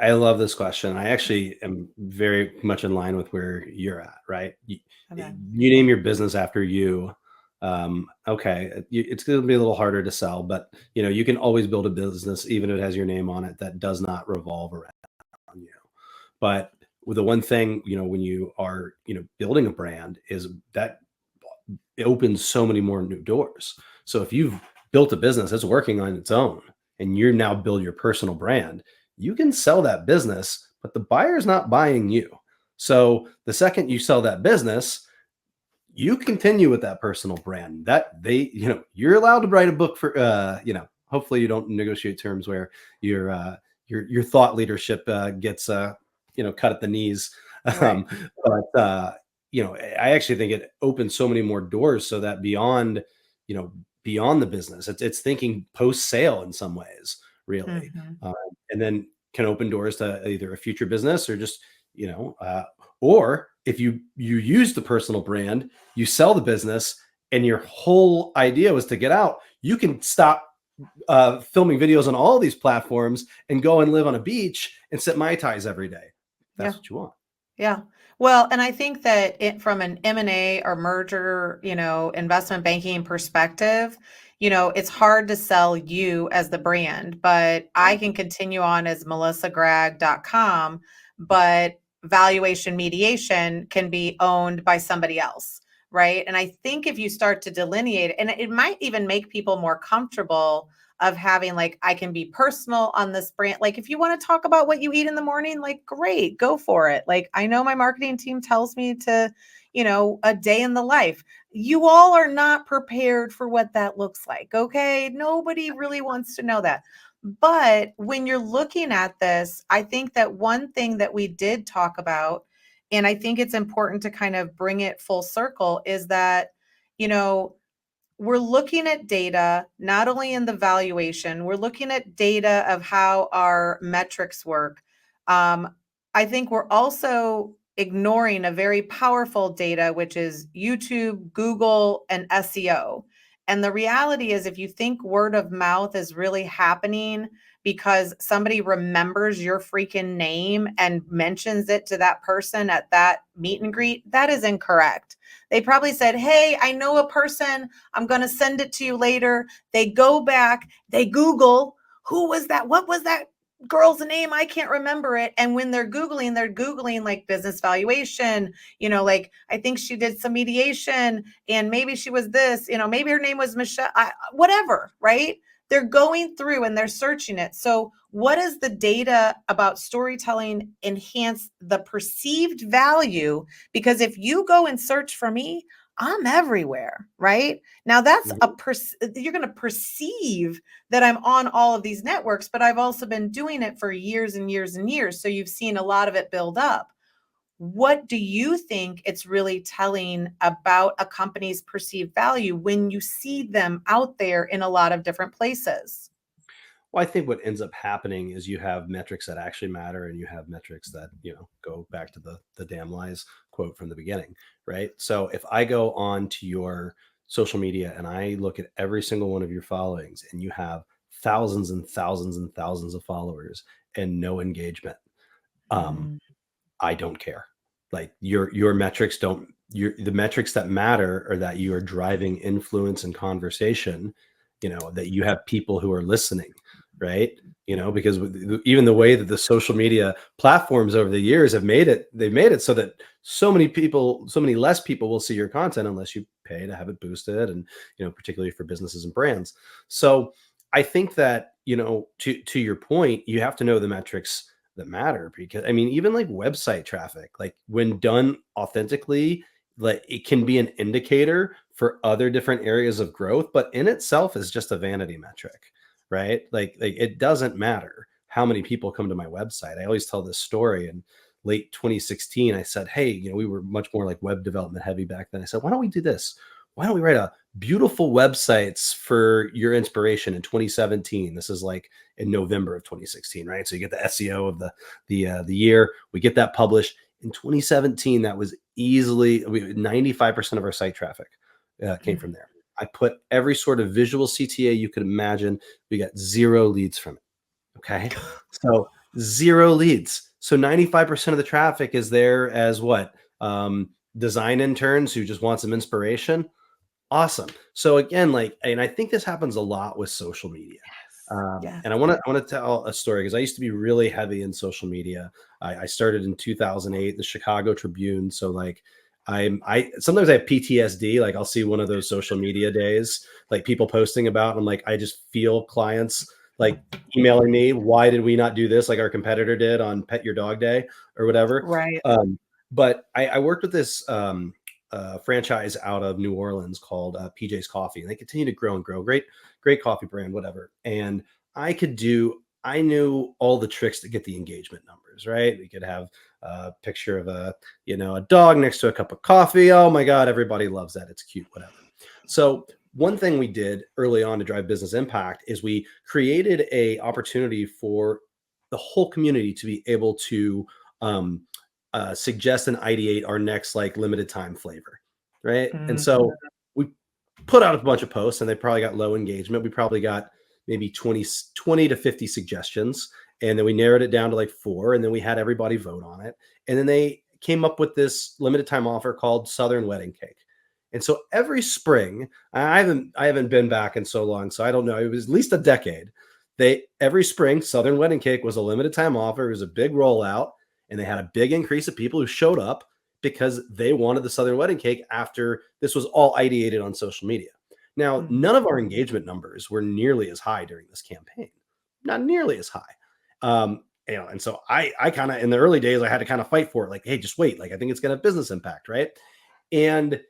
love this question. I actually am very much in line with where you're at, right? Okay. You name your business after you. Okay, it's going to be a little harder to sell, but you can always build a business even if it has your name on it that does not revolve around you. But with the one thing, when you are, building a brand is that it opens so many more new doors. So if you've built a business that's working on its own and you're now build your personal brand, you can sell that business, but the buyer's not buying you. So the second you sell that business, you continue with that personal brand that you're allowed to write a book for, hopefully you don't negotiate terms where your thought leadership gets cut at the knees. Right. um, but I actually think it opens so many more doors so that you know beyond the business, it's thinking post sale in some ways, really. Mhm. uh, and then can open doors to either a future business or just you know uh, or if you use the personal brand, you sell the business, and your whole idea was to get out, you can stop filming videos on all these platforms and go and live on a beach and sip Mai Tais every day. Yeah. That's what you want. Yeah. Well, and I think that from an M&A or merger, investment banking perspective, it's hard to sell you as the brand, but I can continue on as melissagragg.com, but valuation mediation can be owned by somebody else, right? And I think if you start to delineate, and it might even make people more comfortable of having, like, I can be personal on this brand. Like, if you want to talk about what you eat in the morning, like, great, go for it. Like, I know my marketing team tells me to, a day in the life. You all are not prepared for what that looks like. Okay. Nobody really wants to know that. But when you're looking at this, I think that one thing that we did talk about, and I think it's important to kind of bring it full circle, is that, you know, we're looking at data, not only in the valuation, we're looking at data of how our metrics work. I think we're also ignoring a very powerful data, which is YouTube, Google, and SEO. And the reality is, if you think word of mouth is really happening because somebody remembers your freaking name and mentions it to that person at that meet and greet, that is incorrect. They probably said, "Hey, I know a person. I'm going to send it to you later." They go back, they Google, who was that? What was that girl's name? I can't remember it. And when they're Googling like business valuation, like, I think she did some mediation and maybe she was this, maybe her name was Michelle, whatever, right? They're going through and they're searching it. So what does the data about storytelling enhance the perceived value? Because if you go and search for me, I'm everywhere, right? Now that's you're going to perceive that I'm on all of these networks, but I've also been doing it for years and years and years. So you've seen a lot of it build up. What do you think it's really telling about a company's perceived value when you see them out there in a lot of different places? Well, I think what ends up happening is you have metrics that actually matter, and you have metrics that, go back to the damn lies quote from the beginning, right? So if I go on to your social media and I look at every single one of your followings and you have thousands and thousands and thousands of followers and no engagement, um, Mm. I don't care. Like your metrics don't the metrics that matter are that you are driving influence and conversation, that you have people who are listening, right? Because even the way that the social media platforms over the years they've made it so that so many less people will see your content unless you pay to have it boosted, and particularly for businesses and brands. So I think that, to your point, you have to know the metrics that matter, because I mean, even like website traffic, like when done authentically, like it can be an indicator for other different areas of growth, but in itself is just a vanity metric, right? Like it doesn't matter how many people come to my website. I always tell this story. In late 2016, I said, hey, we were much more like web development heavy back then. I said, why don't we do this? Why don't we write a beautiful websites for your inspiration in 2017? This is like in November of 2016, right? So you get the SEO of the year. We get that published in 2017. That was easily 95% of our site traffic came from there. I put every sort of visual CTA you could imagine. We got zero leads from it. Okay. So 0 leads. So 95% of the traffic is there as what? Design interns who just want some inspiration. Awesome. So again, like, and I think this happens a lot with social media. Yes. And I want to tell a story because I used to be really heavy in social media. I started in 2008, the Chicago Tribune. So like, I sometimes I have PTSD. Like I'll see one of those social media days, like people posting about, and I'm like, I just feel clients like emailing me, why did we not do this like our competitor did on Pet Your Dog Day or whatever? Right. But I worked with this franchise out of New Orleans called PJ's Coffee, and they continue to grow and grow. Great coffee brand, whatever. And I knew all the tricks to get the engagement numbers, right? We could have a picture of a dog next to a cup of coffee. Oh my God, everybody loves that. It's cute, whatever. So one thing we did early on to drive business impact is we created a opportunity for the whole community to be able to um, suggest and ideate our next like limited time flavor, right? And Mm. so we put out a bunch of posts, and they probably got low engagement. We probably got maybe 20 to 50 suggestions, and then we narrowed it down to like 4, and then we had everybody vote on it, and then they came up with this limited time offer called Southern Wedding Cake. And so every spring, I haven't been back in so long, so I don't know. It was at least a decade. They every spring, Southern Wedding Cake was a limited time offer. It was a big rollout, and they had a big increase of people who showed up because they wanted the Southern Wedding Cake after this was all ideated on social media. Now, Mhm. none of our engagement numbers were nearly as high during this campaign, not nearly as high. And so I kind of in the early days I had to kind of fight for it, like, hey, just wait, like I think it's going to have business impact, right? And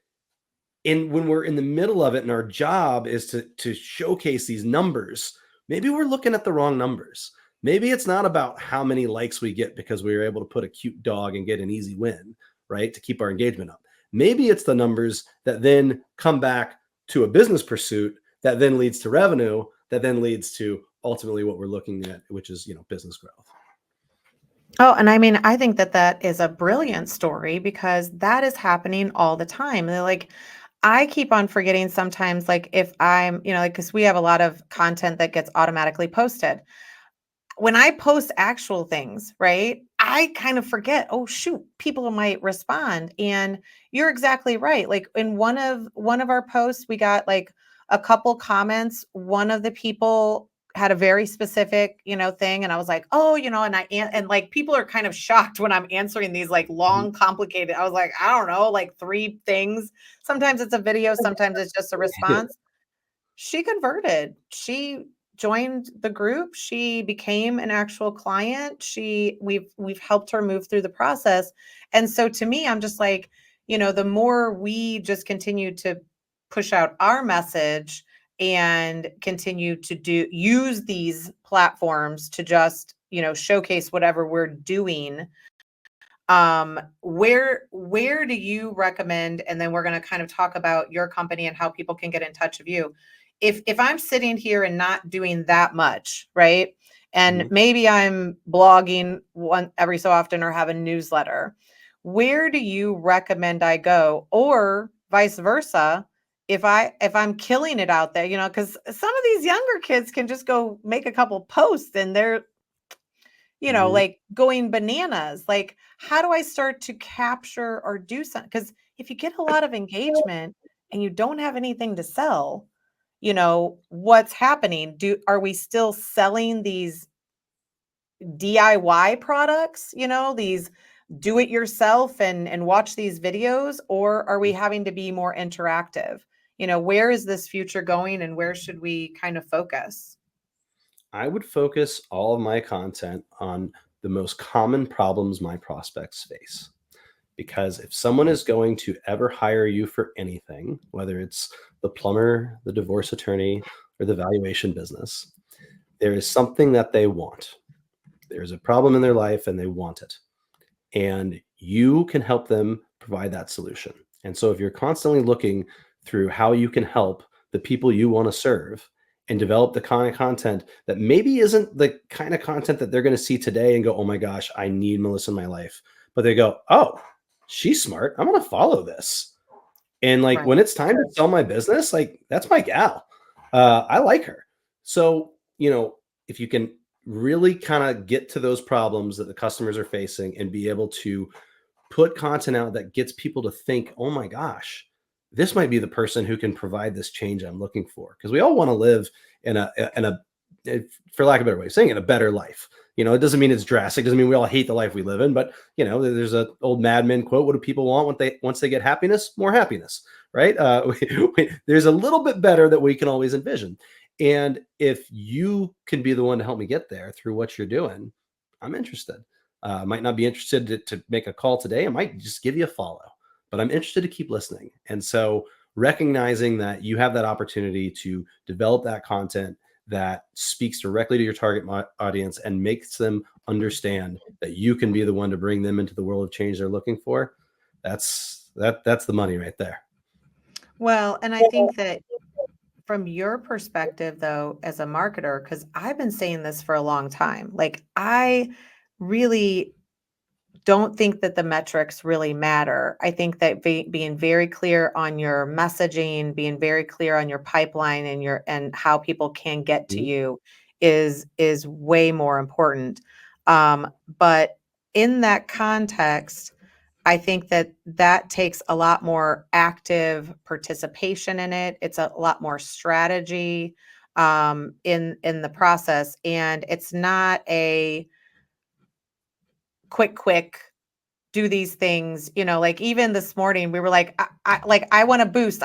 when we're in the middle of it and our job is to showcase these numbers, maybe we're looking at the wrong numbers. Maybe it's not about how many likes we get because we were able to put a cute dog and get an easy win, right? To keep our engagement up. Maybe it's the numbers that then come back to a business pursuit that then leads to revenue, that then leads to ultimately what we're looking at, which is, business growth. Oh, and I mean, I think that that is a brilliant story because that is happening all the time. They're like, I keep on forgetting sometimes, like if I'm, like, because we have a lot of content that gets automatically posted. When I post actual things, right? I kind of forget, oh shoot, people might respond. And you're exactly right. Like in one of our posts, we got like a couple comments. One of the people had a very specific, thing. And I was like, oh, and like people are kind of shocked when I'm answering these like Mhm. long, complicated. I was like, I don't know, like 3 things. Sometimes it's a video, sometimes it's just a response. She converted. She joined the group. She became an actual client. We've helped her move through the process. And so to me, I'm just like, the more we just continue to push out our message and continue to use these platforms to just, showcase whatever we're doing. Where do you recommend, and then we're going to kind of talk about your company and how people can get in touch with you. If I'm sitting here and not doing that much, right? And Mhm. maybe I'm blogging one every so often or have a newsletter. Where do you recommend I go, or vice versa? If I'm killing it out there, because some of these younger kids can just go make a couple posts and they're Mhm. like going bananas. Like, how do I start to capture or do something? Because if you get a lot of engagement and you don't have anything to sell, what's happening? Are we still selling these DIY products, these do it yourself and watch these videos, or are we having to be more interactive? Where is this future going and where should we kind of focus? I would focus all of my content on the most common problems my prospects face. Because if someone is going to ever hire you for anything, whether it's the plumber, the divorce attorney, or the valuation business, there is something that they want. There's a problem in their life and they want it. And you can help them provide that solution. And so if you're constantly looking through how you can help the people you want to serve and develop the kind of content that maybe isn't the kind of content that they're going to see today and go, oh my gosh, I need Melissa in my life. But they go, oh, she's smart. I'm going to follow this. And like Right. when it's time to sell my business, like that's my gal. I like her. So, if you can really kind of get to those problems that the customers are facing and be able to put content out that gets people to think, oh my gosh, this might be the person who can provide this change I'm looking for. Because we all want to live in a, for lack of a better way of saying it, a better life. It doesn't mean it's drastic. It doesn't mean we all hate the life we live in, but there's an old Mad Men quote. What do people want once they get happiness? More happiness, right? There's a little bit better that we can always envision. And if you can be the one to help me get there through what you're doing, I'm interested. I might not be interested to make a call today. I might just give you a follow, but I'm interested to keep listening. And so recognizing that you have that opportunity to develop that content that speaks directly to your target audience and makes them understand that you can be the one to bring them into the world of change they're looking for. That's the money right there. Well, and I think that from your perspective, though, as a marketer, because I've been saying this for a long time, like I really don't think that the metrics really matter. I think that being very clear on your messaging, being very clear on your pipeline and how people can get to you is way more important. But in that context, I think that takes a lot more active participation in it. It's a lot more strategy in the process, and it's not a quick do these things, like even this morning we were like, I want to boost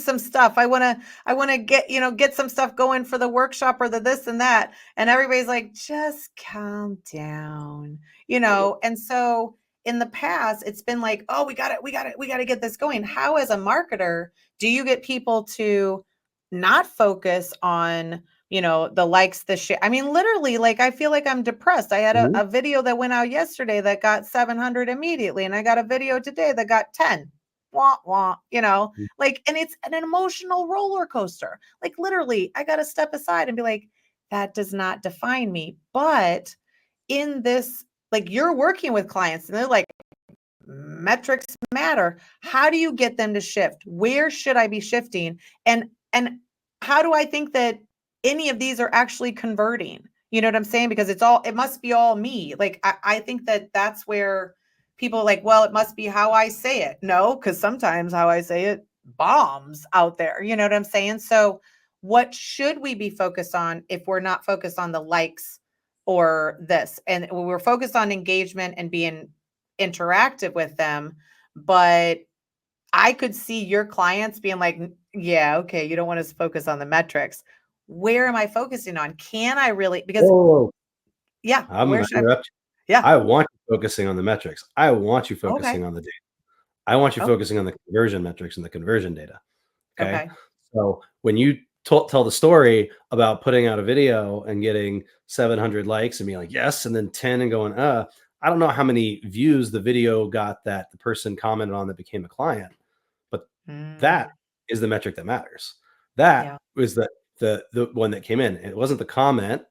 some stuff. I want to get some stuff going for the workshop or the this and that. And everybody's like, just calm down, And so in the past, it's been like, oh, we got to get this going. How, as a marketer, do you get people to not focus on the likes, the share? I mean, literally, like, I feel like I'm depressed. I had a video that went out yesterday that got 700 immediately, and I got a video today that got 10. Wah, wah, like, and it's an emotional roller coaster. Like, literally, I got to step aside and be like, that does not define me. But in this, like, you're working with clients and they're like, metrics matter. How do you get them to shift? Where should I be shifting? And how do I think that any of these are actually converting? You know what I'm saying? Because it must be all me. Like, I think that that's where people are like, well, it must be how I say it. No, because sometimes how I say it bombs out there. You know what I'm saying? So what should we be focused on if we're not focused on the likes or this? And we're focused on engagement and being interactive with them, but I could see your clients being like, yeah, okay, you don't want us to focus on the metrics. Where am I focusing on? Can I really? Because Whoa, yeah, I'm where going to should I? interrupt you. Yeah. I want you focusing on the metrics. I want you Okay. focusing on the data. I want you Oh, focusing on the conversion metrics and the conversion data. Okay. okay. So when you tell the story about putting out a video and getting 700 likes and being like, yes, and then 10 and going, I don't know how many views the video got that the person commented on that became a client, but that is the metric that matters. That Yeah. was the one that came in. It wasn't the comment,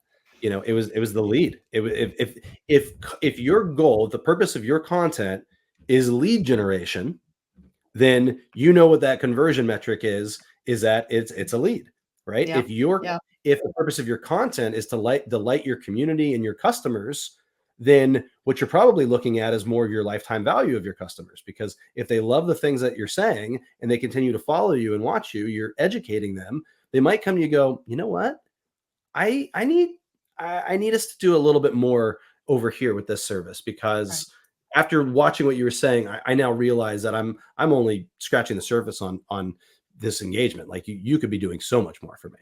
it was the lead. If your goal, the purpose of your content is lead generation, then what that conversion metric is that it's a lead, right? Yeah. Yeah. If the purpose of your content is to delight your community and your customers, then what you're probably looking at is more of your lifetime value of your customers, because if they love the things that you're saying and they continue to follow you and watch you, you're educating them. They might come to you and go, you know what? I need us to do a little bit more over here with this service, because after watching what you were saying, I now realize that I'm only scratching the surface on this engagement. Like, you could be doing so much more for me.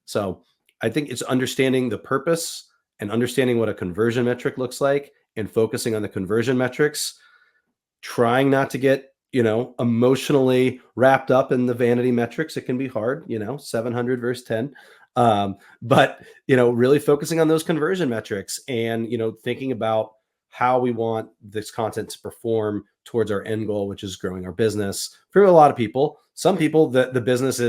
So I think it's understanding the purpose and understanding what a conversion metric looks like and focusing on the conversion metrics, trying not to get, emotionally wrapped up in the vanity metrics. It can be hard, 700 versus 10. But, really focusing on those conversion metrics and, thinking about how we want this content to perform towards our end goal, which is growing our business. For a lot of people, some people, the business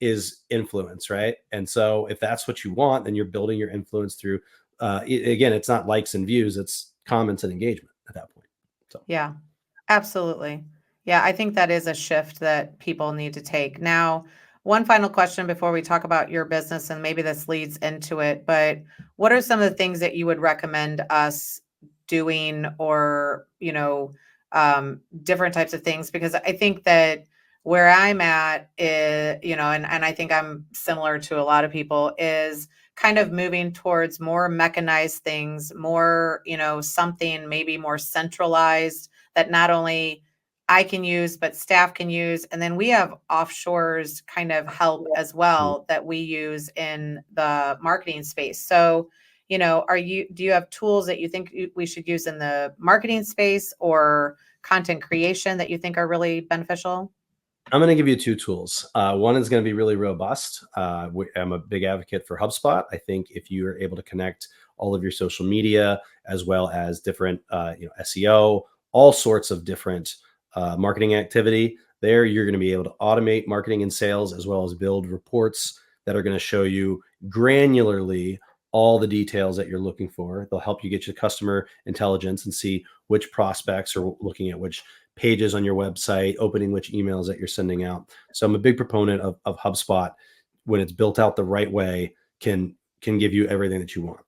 is influence, right? And so if that's what you want, then you're building your influence through, again, it's not likes and views, it's comments and engagement at that point. So Yeah, absolutely. Yeah, I think that is a shift that people need to take. Now, one final question before we talk about your business, and maybe this leads into it, but what are some of the things that you would recommend us doing, or, different types of things? Because I think that where I'm at is, and I think I'm similar to a lot of people, is kind of moving towards more mechanized things, more, something maybe more centralized that not only I can use, but staff can use. And then we have offshores kind of help as well that we use in the marketing space. So, do you have tools that you think we should use in the marketing space or content creation that you think are really beneficial? I'm going to give you two tools. One is going to be really robust. I'm a big advocate for HubSpot. I think if you are able to connect all of your social media as well as different, SEO, all sorts of different marketing activity there, you're going to be able to automate marketing and sales as well as build reports that are going to show you granularly all the details that you're looking for. They'll help you get your customer intelligence and see which prospects are looking at which pages on your website, opening which emails that you're sending out. So I'm a big proponent of HubSpot. When it's built out the right way, can give you everything that you want.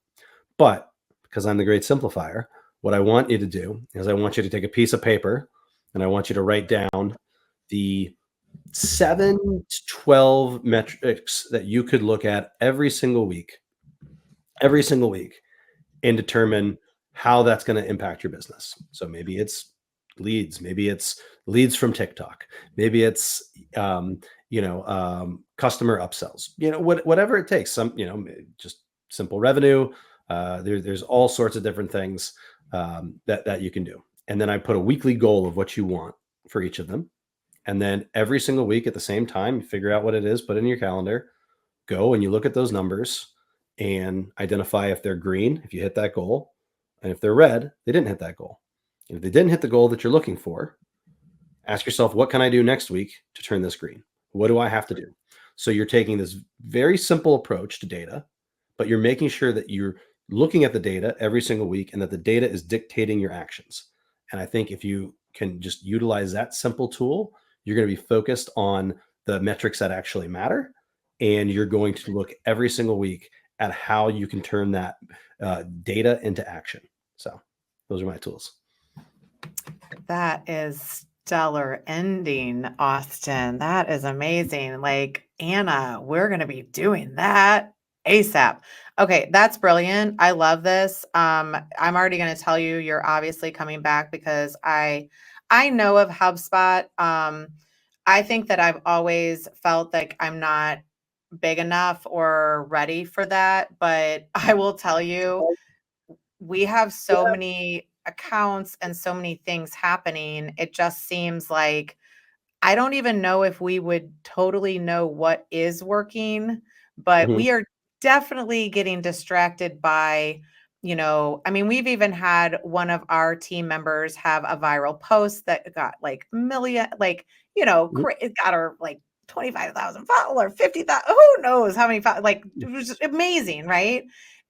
But because I'm the great simplifier, what I want you to do is I want you to take a piece of paper and I want you to write down the 7 to 12 metrics that you could look at every single week, and determine how that's going to impact your business. So maybe it's leads, maybe it's leads from TikTok, maybe it's customer upsells, whatever it takes. Some, just simple revenue. There's all sorts of different things that you can do. And then I put a weekly goal of what you want for each of them. And then every single week at the same time, you figure out what it is, put it in your calendar, go and you look at those numbers and identify if they're green, if you hit that goal, and if they're red, they didn't hit that goal. And if they didn't hit the goal that you're looking for, ask yourself, what can I do next week to turn this green? What do I have to do? So you're taking this very simple approach to data, but you're making sure that you're looking at the data every single week and that the data is dictating your actions. And I think if you can just utilize that simple tool, you're going to be focused on the metrics that actually matter. And you're going to look every single week at how you can turn that data into action. So those are my tools. That is stellar ending, Austin. That is amazing. Like, Anna, we're going to be doing that ASAP. Okay, that's brilliant. I love this. I'm already going to tell you, you're obviously coming back because I know of HubSpot. I think that I've always felt like I'm not big enough or ready for that, but I will tell you, we have so many accounts and so many things happening. It just seems like I don't even know if we would totally know what is working, but Mhm. we are definitely getting distracted by, I mean, we've even had one of our team members have a viral post that got like million, like, Mhm. it got her like 25,000 followers, 50,000, who knows how many, like, it was just amazing, right?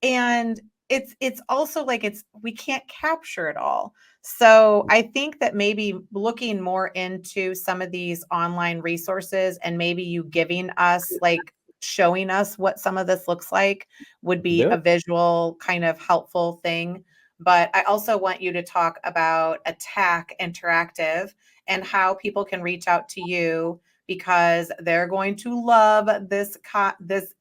And it's also like we can't capture it all. So I think that maybe looking more into some of these online resources and maybe you giving us, like, showing us what some of this looks like would be Do a it. visual kind of helpful thing. But I also want you to talk about ATAK Interactive and how people can reach out to you, because they're going to love this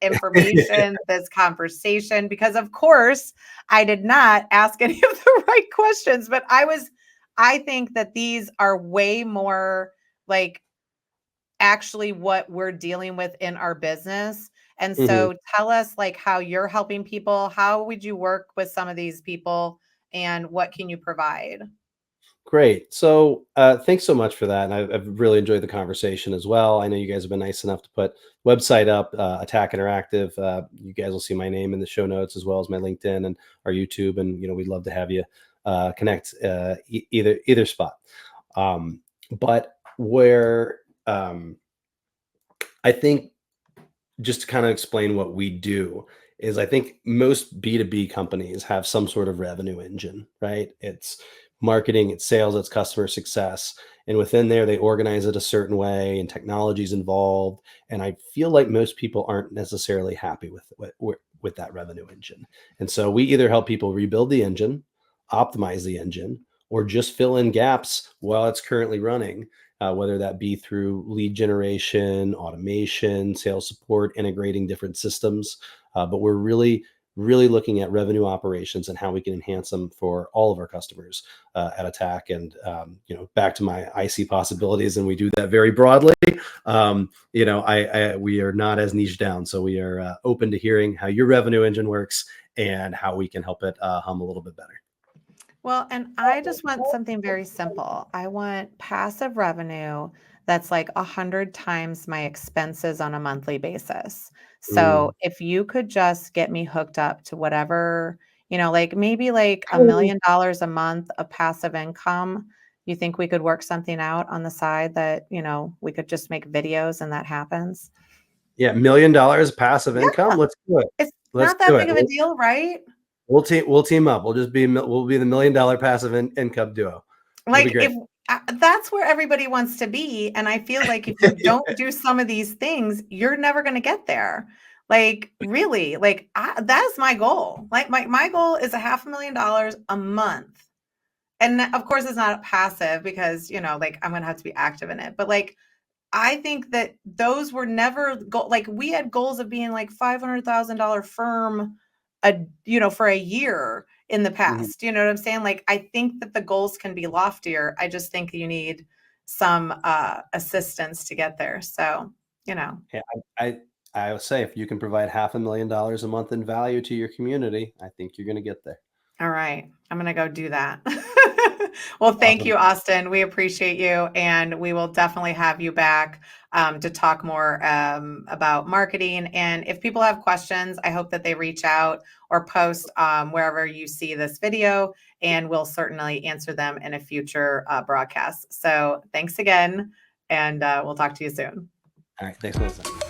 information, this conversation, because of course I did not ask any of the right questions, but I think that these are way more like actually what we're dealing with in our business. And Mhm. so tell us, like, how you're helping people. How would you work with some of these people and what can you provide? Great. So thanks so much for that. And I've really enjoyed the conversation as well. I know you guys have been nice enough to put website up, ATAK Interactive. You guys will see my name in the show notes as well as my LinkedIn and our YouTube. And, we'd love to have you connect either spot. But where I think, just to kind of explain what we do, is I think most B2B companies have some sort of revenue engine, right? It's marketing, it's sales, it's customer success. And within there, they organize it a certain way and technology's involved. And I feel like most people aren't necessarily happy with that revenue engine. And so we either help people rebuild the engine, optimize the engine, or just fill in gaps while it's currently running, whether that be through lead generation, automation, sales support, integrating different systems. But we're really looking at revenue operations and how we can enhance them for all of our customers at ATAK. And back to my IC possibilities, and we do that very broadly. We are not as niche down, so we are open to hearing how your revenue engine works and how we can help it hum a little bit better. Well, and I just want something very simple. I want passive revenue that's like 100 times my expenses on a monthly basis. So if you could just get me hooked up to whatever, like maybe like $1 million a month of passive income, you think we could work something out on the side that, we could just make videos and that happens? Yeah, $1 million passive income. Yeah, Let's do it. it's Let's not that do big it. of a deal, right? We'll team up. We'll be the $1 million passive income duo. It'll be Like, great. if that's where everybody wants to be, and I feel like if you don't do some of these things, you're never gonna get there. Like, really, like, that's my goal. Like, my goal is a $500,000 a month. And of course, it's not passive because, like, I'm gonna have to be active in it. But, like, I think that those were never like, we had goals of being like $500,000 firm, for a year in the Mhm. past. You know what I'm saying? Like, I think that the goals can be loftier. I just think you need some assistance to get there. So, Yeah, I would say if you can provide $500,000 a month in value to your community, I think you're going to get there. all right, I'm gonna go do that. Well, thank Awesome. you, Austin. We appreciate you, and we will definitely have you back to talk more about marketing. And if people have questions, I hope that they reach out or post wherever you see this video, and we'll certainly answer them in a future broadcast. So thanks again, and we'll talk to you soon. All right. Thanks, Melissa.